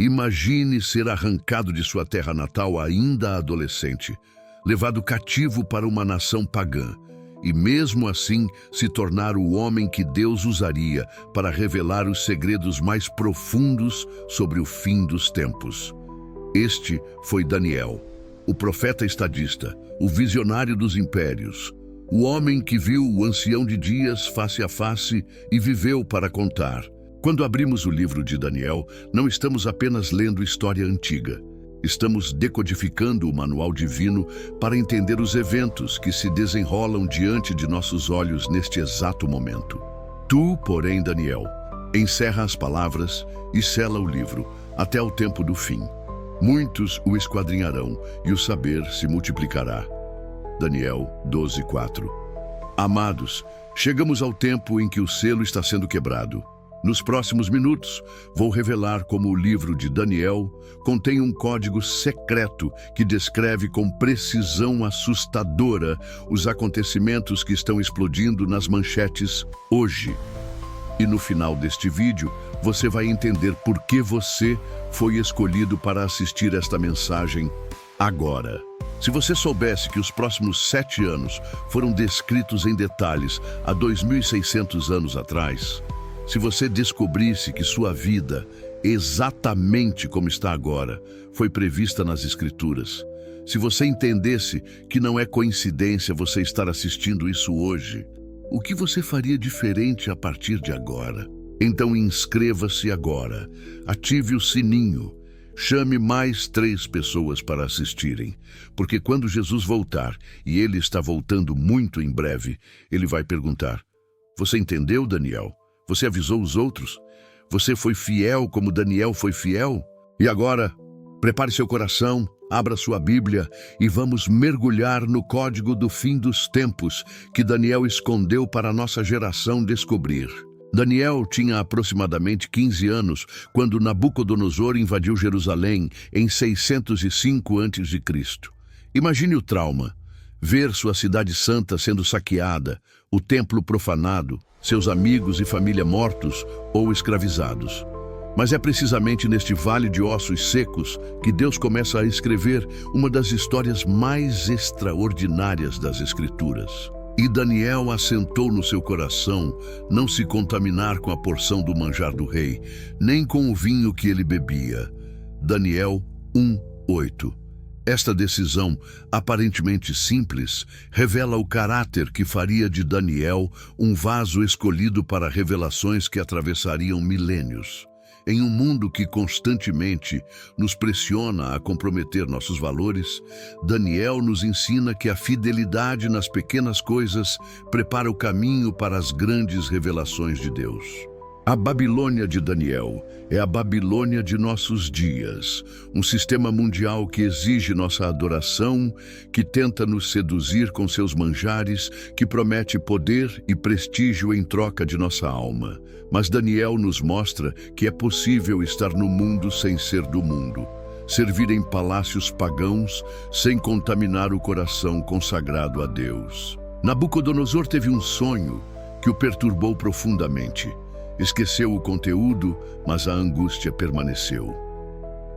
Imagine ser arrancado de sua terra natal ainda adolescente, levado cativo para uma nação pagã, e mesmo assim se tornar o homem que Deus usaria para revelar os segredos mais profundos sobre o fim dos tempos. Este foi Daniel, o profeta estadista, o visionário dos impérios, o homem que viu o ancião de dias face a face e viveu para contar. Quando abrimos o livro de Daniel, não estamos apenas lendo história antiga. Estamos decodificando o manual divino para entender os eventos que se desenrolam diante de nossos olhos neste exato momento. Tu, porém, Daniel, encerra as palavras e sela o livro até o tempo do fim. Muitos o esquadrinharão e o saber se multiplicará. Daniel 12:4. Amados, chegamos ao tempo em que o selo está sendo quebrado. Nos próximos minutos, vou revelar como o livro de Daniel contém um código secreto que descreve com precisão assustadora os acontecimentos que estão explodindo nas manchetes hoje. E no final deste vídeo, você vai entender por que você foi escolhido para assistir esta mensagem agora. Se você soubesse que os próximos 7 anos foram descritos em detalhes há 2.600 anos atrás, se você descobrisse que sua vida, exatamente como está agora, foi prevista nas Escrituras, se você entendesse que não é coincidência você estar assistindo isso hoje, o que você faria diferente a partir de agora? Então inscreva-se agora, ative o sininho, chame mais 3 pessoas para assistirem, porque quando Jesus voltar, e ele está voltando muito em breve, ele vai perguntar: você entendeu, Daniel? Você avisou os outros? Você foi fiel como Daniel foi fiel? E agora, prepare seu coração, abra sua Bíblia e vamos mergulhar no código do fim dos tempos que Daniel escondeu para a nossa geração descobrir. Daniel tinha aproximadamente 15 anos quando Nabucodonosor invadiu Jerusalém em 605 a.C. Imagine o trauma: ver sua cidade santa sendo saqueada, o templo profanado, seus amigos e família mortos ou escravizados. Mas é precisamente neste vale de ossos secos que Deus começa a escrever uma das histórias mais extraordinárias das Escrituras. E Daniel assentou no seu coração não se contaminar com a porção do manjar do rei, nem com o vinho que ele bebia. Daniel 1:8. Esta decisão, aparentemente simples, revela o caráter que faria de Daniel um vaso escolhido para revelações que atravessariam milênios. Em um mundo que constantemente nos pressiona a comprometer nossos valores, Daniel nos ensina que a fidelidade nas pequenas coisas prepara o caminho para as grandes revelações de Deus. A Babilônia de Daniel é a Babilônia de nossos dias, um sistema mundial que exige nossa adoração, que tenta nos seduzir com seus manjares, que promete poder e prestígio em troca de nossa alma. Mas Daniel nos mostra que é possível estar no mundo sem ser do mundo, servir em palácios pagãos sem contaminar o coração consagrado a Deus. Nabucodonosor teve um sonho que o perturbou profundamente. Esqueceu o conteúdo, mas a angústia permaneceu.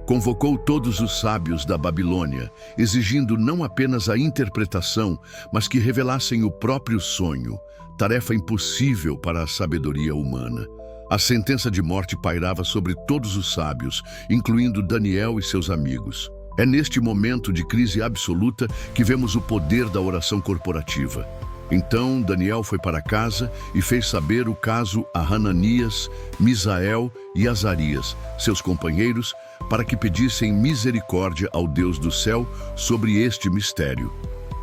Convocou todos os sábios da Babilônia, exigindo não apenas a interpretação, mas que revelassem o próprio sonho, tarefa impossível para a sabedoria humana. A sentença de morte pairava sobre todos os sábios, incluindo Daniel e seus amigos. É neste momento de crise absoluta que vemos o poder da oração corporativa. Então Daniel foi para casa e fez saber o caso a Hananias, Misael e Azarias, seus companheiros, para que pedissem misericórdia ao Deus do céu sobre este mistério.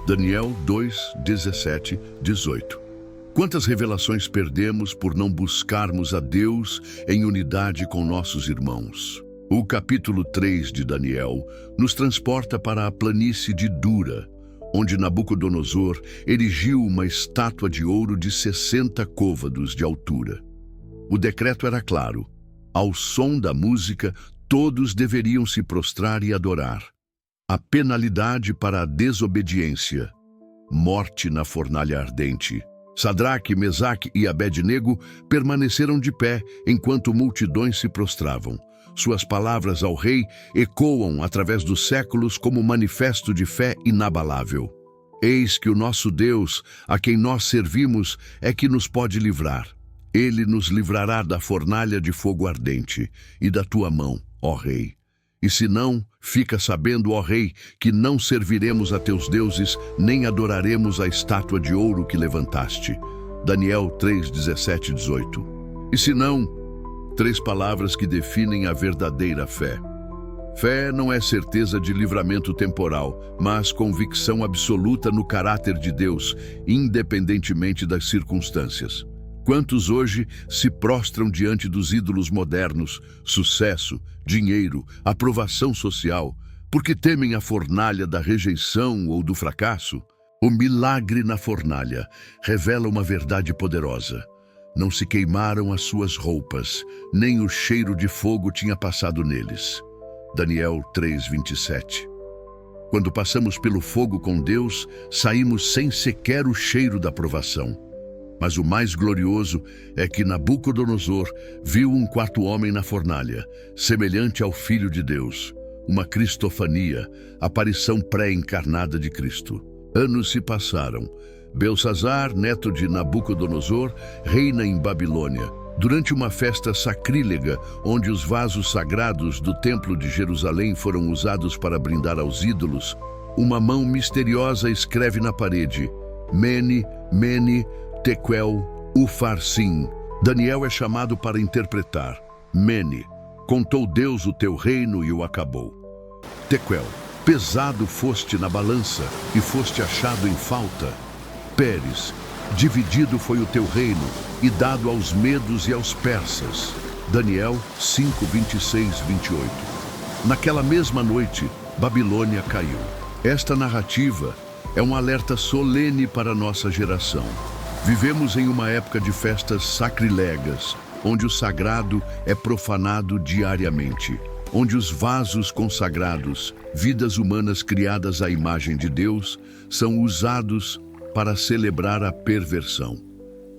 Daniel 2:17-18. Quantas revelações perdemos por não buscarmos a Deus em unidade com nossos irmãos? O capítulo 3 de Daniel nos transporta para a planície de Dura, onde Nabucodonosor erigiu uma estátua de ouro de 60 côvados de altura. O decreto era claro: ao som da música, todos deveriam se prostrar e adorar. A penalidade para a desobediência: morte na fornalha ardente. Sadraque, Mesaque e Abed-nego permaneceram de pé enquanto multidões se prostravam. Suas palavras ao rei ecoam através dos séculos como manifesto de fé inabalável. Eis que o nosso Deus, a quem nós servimos, é que nos pode livrar. Ele nos livrará da fornalha de fogo ardente e da tua mão, ó rei. E se não, fica sabendo, ó rei, que não serviremos a teus deuses, nem adoraremos a estátua de ouro que levantaste. Daniel 3, 17 e 18. E se não, 3 palavras que definem a verdadeira fé. Fé não é certeza de livramento temporal, mas convicção absoluta no caráter de Deus, independentemente das circunstâncias. Quantos hoje se prostram diante dos ídolos modernos, sucesso, dinheiro, aprovação social, porque temem a fornalha da rejeição ou do fracasso? O milagre na fornalha revela uma verdade poderosa. Não se queimaram as suas roupas, nem o cheiro de fogo tinha passado neles. Daniel 3:27. Quando passamos pelo fogo com Deus, saímos sem sequer o cheiro da provação. Mas o mais glorioso é que Nabucodonosor viu um 4º homem na fornalha, semelhante ao Filho de Deus, uma cristofania, aparição pré-encarnada de Cristo. Anos se passaram. Belsazar, neto de Nabucodonosor, reina em Babilônia. Durante uma festa sacrílega, onde os vasos sagrados do Templo de Jerusalém foram usados para brindar aos ídolos, uma mão misteriosa escreve na parede: Mene, Mene, Tekel, Ufarsim. Daniel é chamado para interpretar. Mene, contou Deus o teu reino e o acabou. Tekel, pesado foste na balança e foste achado em falta. Pérez, dividido foi o teu reino e dado aos medos e aos persas. Daniel 5, 26, 28. Naquela mesma noite, Babilônia caiu. Esta narrativa é um alerta solene para a nossa geração. Vivemos em uma época de festas sacrilegas, onde o sagrado é profanado diariamente, onde os vasos consagrados, vidas humanas criadas à imagem de Deus, são usados para celebrar a perversão.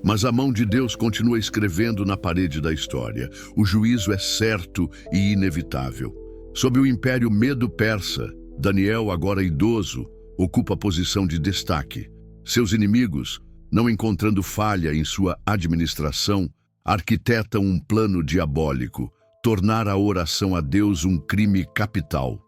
Mas a mão de Deus continua escrevendo na parede da história. O juízo é certo e inevitável. Sob o Império Medo-Persa, Daniel, agora idoso, ocupa a posição de destaque. Seus inimigos, não encontrando falha em sua administração, arquitetam um plano diabólico, tornar a oração a Deus um crime capital.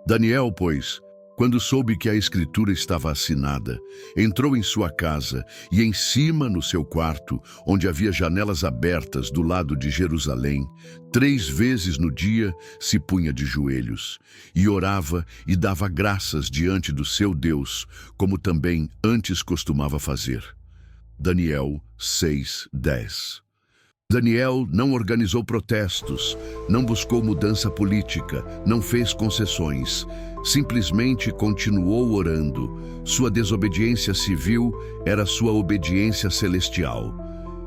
Daniel, pois, quando soube que a escritura estava assinada, entrou em sua casa e em cima no seu quarto, onde havia janelas abertas do lado de Jerusalém, 3 vezes no dia se punha de joelhos e orava e dava graças diante do seu Deus, como também antes costumava fazer. Daniel 6:10. Daniel não organizou protestos, não buscou mudança política, não fez concessões. Simplesmente continuou orando. Sua desobediência civil era sua obediência celestial.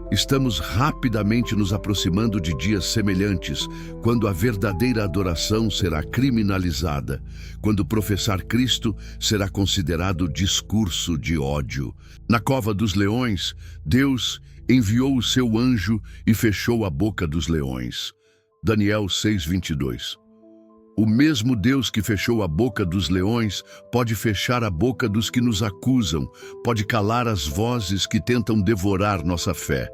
Estamos rapidamente nos aproximando de dias semelhantes, quando a verdadeira adoração será criminalizada, quando professar Cristo será considerado discurso de ódio. Na cova dos leões, Deus enviou o seu anjo e fechou a boca dos leões. Daniel 6:22. O mesmo Deus que fechou a boca dos leões pode fechar a boca dos que nos acusam, pode calar as vozes que tentam devorar nossa fé.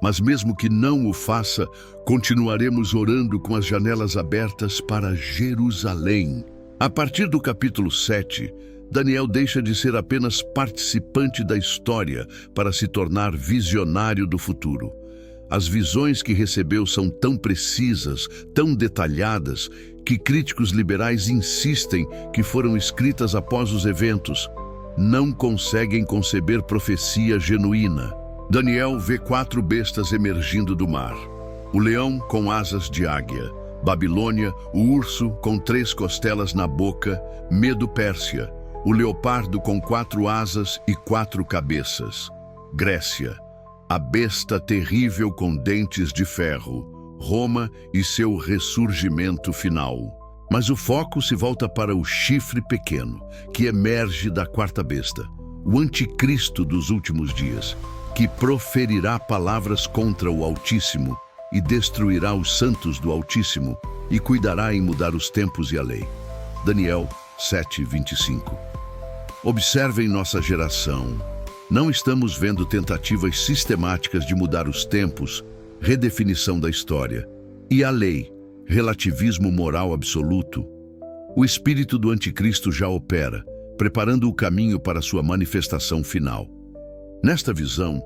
Mas mesmo que não o faça, continuaremos orando com as janelas abertas para Jerusalém. A partir do capítulo 7, Daniel deixa de ser apenas participante da história para se tornar visionário do futuro. As visões que recebeu são tão precisas, tão detalhadas, que críticos liberais insistem que foram escritas após os eventos. Não conseguem conceber profecia genuína. Daniel vê 4 bestas emergindo do mar. O leão com asas de águia. Babilônia, o urso com 3 costelas na boca. Medo-Pérsia. O leopardo com 4 asas e 4 cabeças. Grécia. A besta terrível com dentes de ferro. Roma e seu ressurgimento final. Mas o foco se volta para o chifre pequeno, que emerge da 4ª besta, o anticristo dos últimos dias, que proferirá palavras contra o Altíssimo e destruirá os santos do Altíssimo e cuidará em mudar os tempos e a lei. Daniel 7:25. Observem nossa geração. Não estamos vendo tentativas sistemáticas de mudar os tempos, redefinição da história. E a lei, relativismo moral absoluto. O espírito do anticristo já opera, preparando o caminho para sua manifestação final. Nesta visão,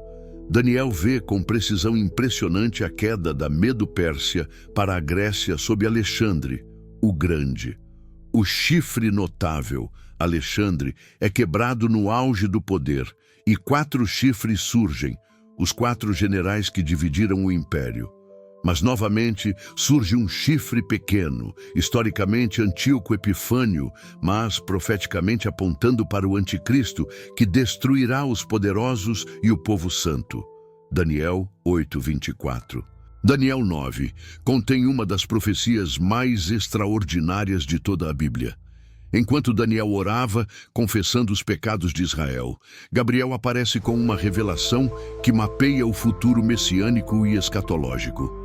Daniel vê com precisão impressionante a queda da Medo-Pérsia para a Grécia sob Alexandre, o Grande. O chifre notável, Alexandre, é quebrado no auge do poder, e 4 chifres surgem, os 4 generais que dividiram o império. Mas novamente surge um chifre pequeno, historicamente Antíoco Epifânio, mas profeticamente apontando para o anticristo, que destruirá os poderosos e o povo santo. Daniel 8:24. Daniel 9 contém uma das profecias mais extraordinárias de toda a Bíblia. Enquanto Daniel orava, confessando os pecados de Israel, Gabriel aparece com uma revelação que mapeia o futuro messiânico e escatológico.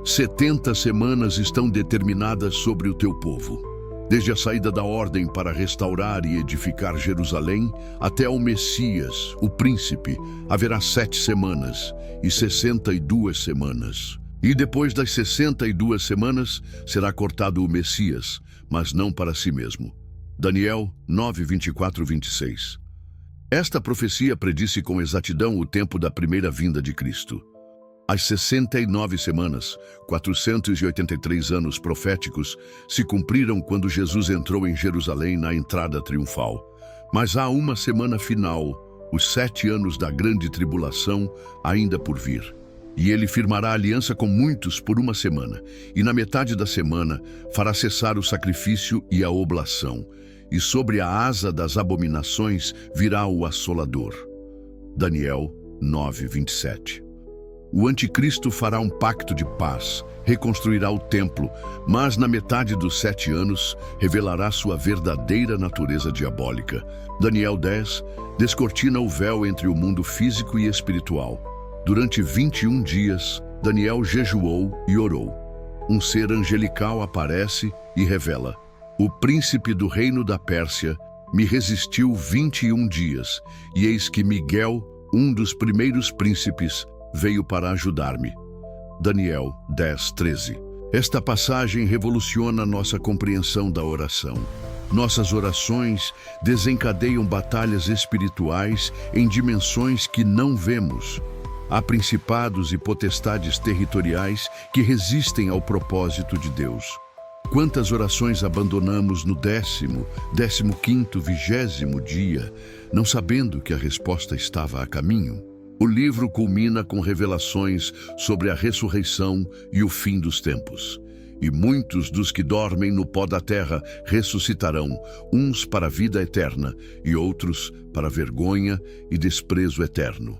70 semanas estão determinadas sobre o teu povo. Desde a saída da ordem para restaurar e edificar Jerusalém, até ao Messias, o príncipe, haverá 7 semanas e 62 semanas. E depois das 62 semanas, será cortado o Messias, mas não para si mesmo. Daniel 9:24-26. Esta profecia predisse com exatidão o tempo da primeira vinda de Cristo. As 69 semanas, 483 anos proféticos, se cumpriram quando Jesus entrou em Jerusalém na entrada triunfal. Mas há uma semana final, os 7 anos da grande tribulação, ainda por vir. E ele firmará aliança com muitos por uma semana, e na metade da semana fará cessar o sacrifício e a oblação, e sobre a asa das abominações virá o assolador. Daniel 9:27. O anticristo fará um pacto de paz, reconstruirá o templo, mas na metade dos 7 anos revelará sua verdadeira natureza diabólica. Daniel 10 descortina o véu entre o mundo físico e espiritual. Durante 21 dias, Daniel jejuou e orou. Um ser angelical aparece e revela: o príncipe do reino da Pérsia me resistiu 21 dias, e eis que Miguel, um dos primeiros príncipes, veio para ajudar-me. Daniel 10:13. Esta passagem revoluciona nossa compreensão da oração. Nossas orações desencadeiam batalhas espirituais em dimensões que não vemos. Há principados e potestades territoriais que resistem ao propósito de Deus. Quantas orações abandonamos no 10º, 15º, 20º dia, não sabendo que a resposta estava a caminho? O livro culmina com revelações sobre a ressurreição e o fim dos tempos. E muitos dos que dormem no pó da terra ressuscitarão, uns para a vida eterna e outros para vergonha e desprezo eterno.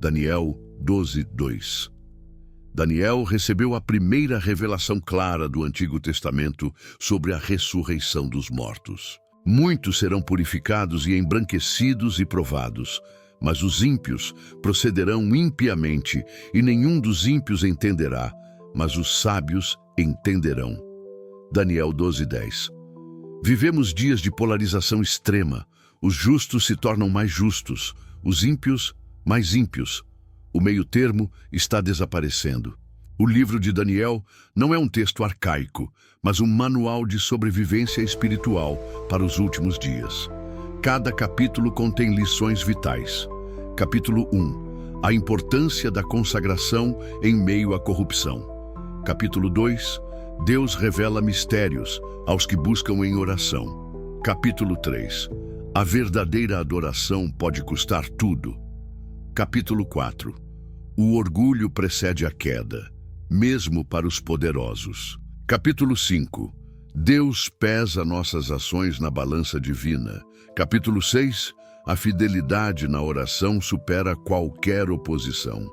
Daniel 12:2. Daniel recebeu a primeira revelação clara do Antigo Testamento sobre a ressurreição dos mortos. Muitos serão purificados e embranquecidos e provados, mas os ímpios procederão impiamente, e nenhum dos ímpios entenderá, mas os sábios entenderão. Daniel 12:10. Vivemos dias de polarização extrema. Os justos se tornam mais justos, os ímpios mais ímpios. O meio-termo está desaparecendo. O livro de Daniel não é um texto arcaico, mas um manual de sobrevivência espiritual para os últimos dias. Cada capítulo contém lições vitais. Capítulo 1. A importância da consagração em meio à corrupção. Capítulo 2. Deus revela mistérios aos que buscam em oração. Capítulo 3. A verdadeira adoração pode custar tudo. Capítulo 4. O orgulho precede a queda, mesmo para os poderosos. Capítulo 5. Deus pesa nossas ações na balança divina. Capítulo 6. A fidelidade na oração supera qualquer oposição.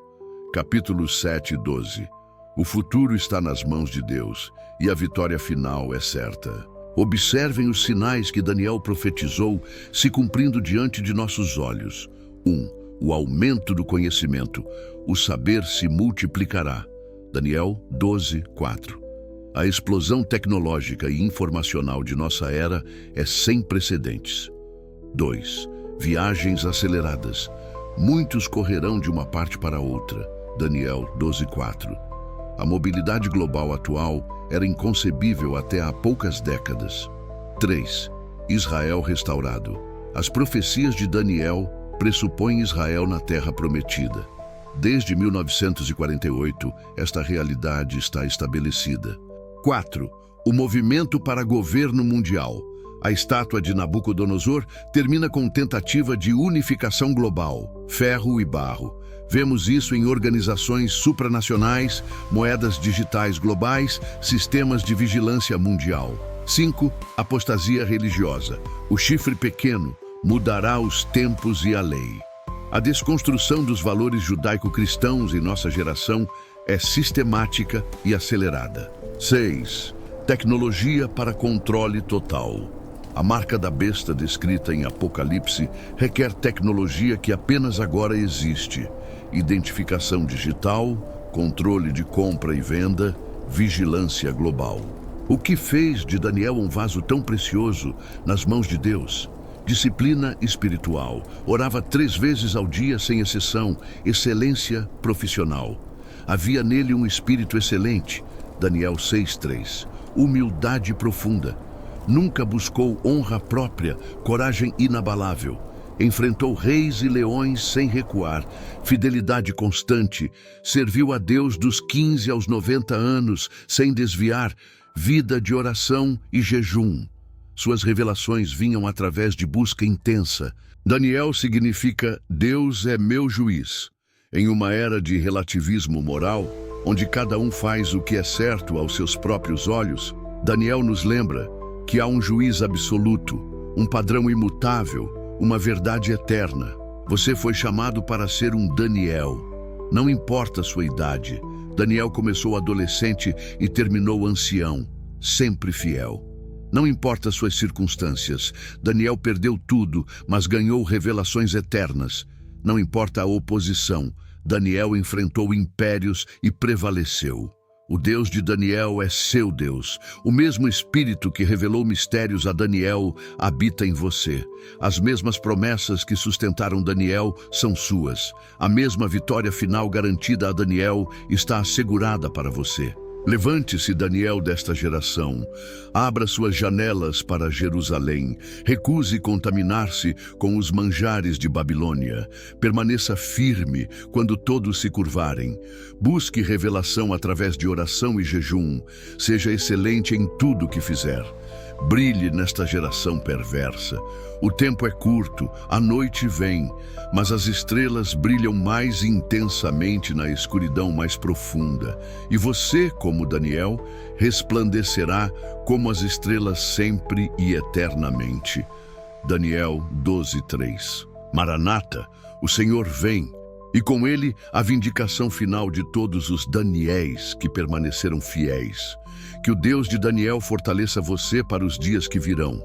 Capítulo 7 e 12. O futuro está nas mãos de Deus e a vitória final é certa. Observem os sinais que Daniel profetizou se cumprindo diante de nossos olhos. 1. O aumento do conhecimento. O saber se multiplicará. Daniel 12:4. A explosão tecnológica e informacional de nossa era é sem precedentes. 2. Viagens aceleradas. Muitos correrão de uma parte para outra. Daniel 12:4. A mobilidade global atual era inconcebível até há poucas décadas. 3. Israel restaurado. As profecias de Daniel pressupõem Israel na Terra Prometida. Desde 1948, esta realidade está estabelecida. 4. O movimento para governo mundial. A estátua de Nabucodonosor termina com tentativa de unificação global, ferro e barro. Vemos isso em organizações supranacionais, moedas digitais globais, sistemas de vigilância mundial. 5. Apostasia religiosa. O chifre pequeno mudará os tempos e a lei. A desconstrução dos valores judaico-cristãos em nossa geração é sistemática e acelerada. 6. Tecnologia para controle total. A marca da besta descrita em Apocalipse requer tecnologia que apenas agora existe. Identificação digital, controle de compra e venda, vigilância global. O que fez de Daniel um vaso tão precioso nas mãos de Deus? Disciplina espiritual. Orava 3 vezes ao dia sem exceção. Excelência profissional. Havia nele um espírito excelente. Daniel 6:3. Humildade profunda. Nunca buscou honra própria, coragem inabalável. Enfrentou reis e leões sem recuar. Fidelidade constante. Serviu a Deus dos 15 aos 90 anos, sem desviar. Vida de oração e jejum. Suas revelações vinham através de busca intensa. Daniel significa Deus é meu juiz. Em uma era de relativismo moral, onde cada um faz o que é certo aos seus próprios olhos, Daniel nos lembra que há um juiz absoluto, um padrão imutável, uma verdade eterna. Você foi chamado para ser um Daniel. Não importa a sua idade. Daniel começou adolescente e terminou ancião, sempre fiel. Não importa as suas circunstâncias. Daniel perdeu tudo, mas ganhou revelações eternas. Não importa a oposição. Daniel enfrentou impérios e prevaleceu. O Deus de Daniel é seu Deus. O mesmo Espírito que revelou mistérios a Daniel habita em você. As mesmas promessas que sustentaram Daniel são suas. A mesma vitória final garantida a Daniel está assegurada para você. Levante-se, Daniel desta geração. Abra suas janelas para Jerusalém. Recuse contaminar-se com os manjares de Babilônia. Permaneça firme quando todos se curvarem. Busque revelação através de oração e jejum. Seja excelente em tudo que fizer. Brilhe nesta geração perversa. O tempo é curto, a noite vem, mas as estrelas brilham mais intensamente na escuridão mais profunda. E você, como Daniel, resplandecerá como as estrelas sempre e eternamente. Daniel 12:3. Maranata, o Senhor vem, e com ele a vindicação final de todos os Daniéis que permaneceram fiéis. Que o Deus de Daniel fortaleça você para os dias que virão.